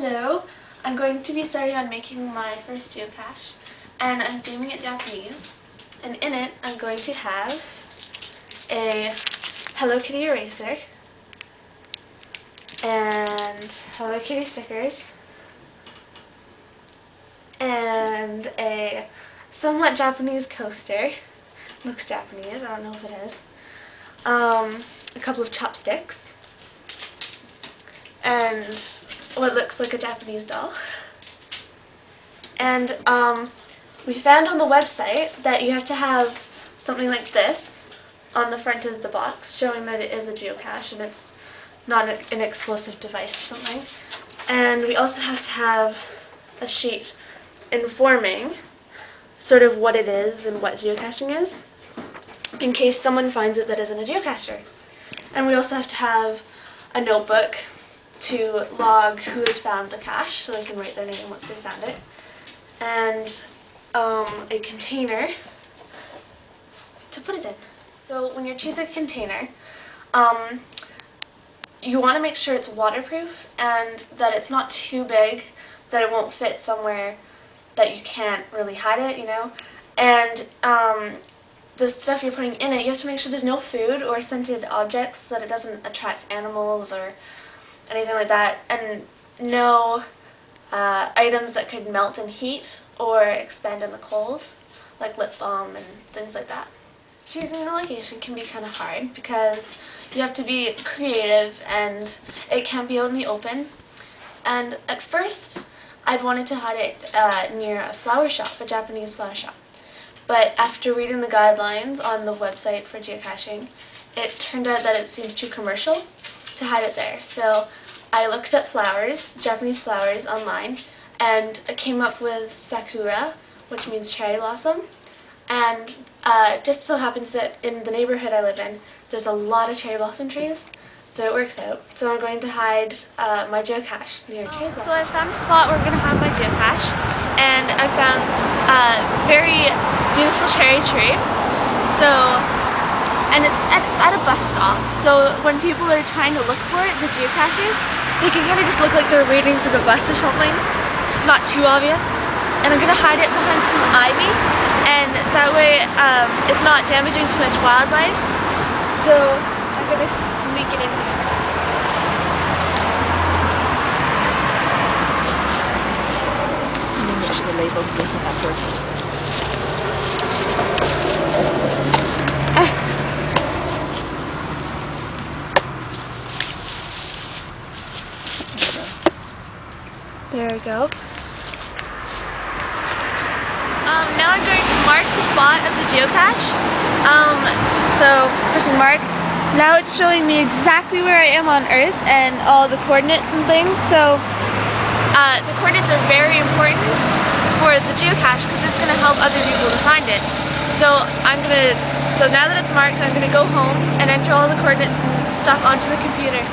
Hello, I'm going to be starting on making my first geocache, and I'm theming it Japanese, and in it I'm going to have a Hello Kitty eraser, and Hello Kitty stickers, and a somewhat Japanese coaster. Looks Japanese, I don't know if it is. A couple of chopsticks, and what looks like a Japanese doll. And we found on the website that you have to have something like this on the front of the box showing that it is a geocache and it's not an explosive device or something. And we also have to have a sheet informing sort of what it is and what geocaching is, in case someone finds it that isn't a geocacher. And we also have to have a notebook to log who has found the cache, so they can write their name once they found it, and a container to put it in. So when you're choosing a container, you want to make sure it's waterproof and that it's not too big that it won't fit somewhere that you can't really hide it, you know. And the stuff you're putting in it, you have to make sure there's no food or scented objects so that it doesn't attract animals or anything like that, and no items that could melt in heat or expand in the cold, like lip balm and things like that. Choosing the location can be kind of hard because you have to be creative and it can be out in the open. And at first, I'd wanted to hide it near a flower shop, a Japanese flower shop. But after reading the guidelines on the website for geocaching, it turned out that it seems too commercial to hide it there. So I looked up flowers, Japanese flowers, online, and I came up with sakura, which means cherry blossom. And just so happens that in the neighborhood I live in, there's a lot of cherry blossom trees, so it works out. So I'm going to hide my geocache near a cherry blossom. So I found a spot where I'm going to hide my geocache, and I found a very beautiful cherry tree. And it's at a bus stop, so when people are trying to look for it, the geocachers, they can kind of just look like they're waiting for the bus or something. It's not too obvious. And I'm going to hide it behind some ivy, and that way it's not damaging too much wildlife. So I'm going to sneak it in here. Make sure the labels face up upwards. There we go. Now I'm going to mark the spot of the geocache. So first we'll mark. Now it's showing me exactly where I am on Earth and all the coordinates and things. So the coordinates are very important for the geocache because it's going to help other people to find it. So now that it's marked, I'm going to go home and enter all the coordinates and stuff onto the computer.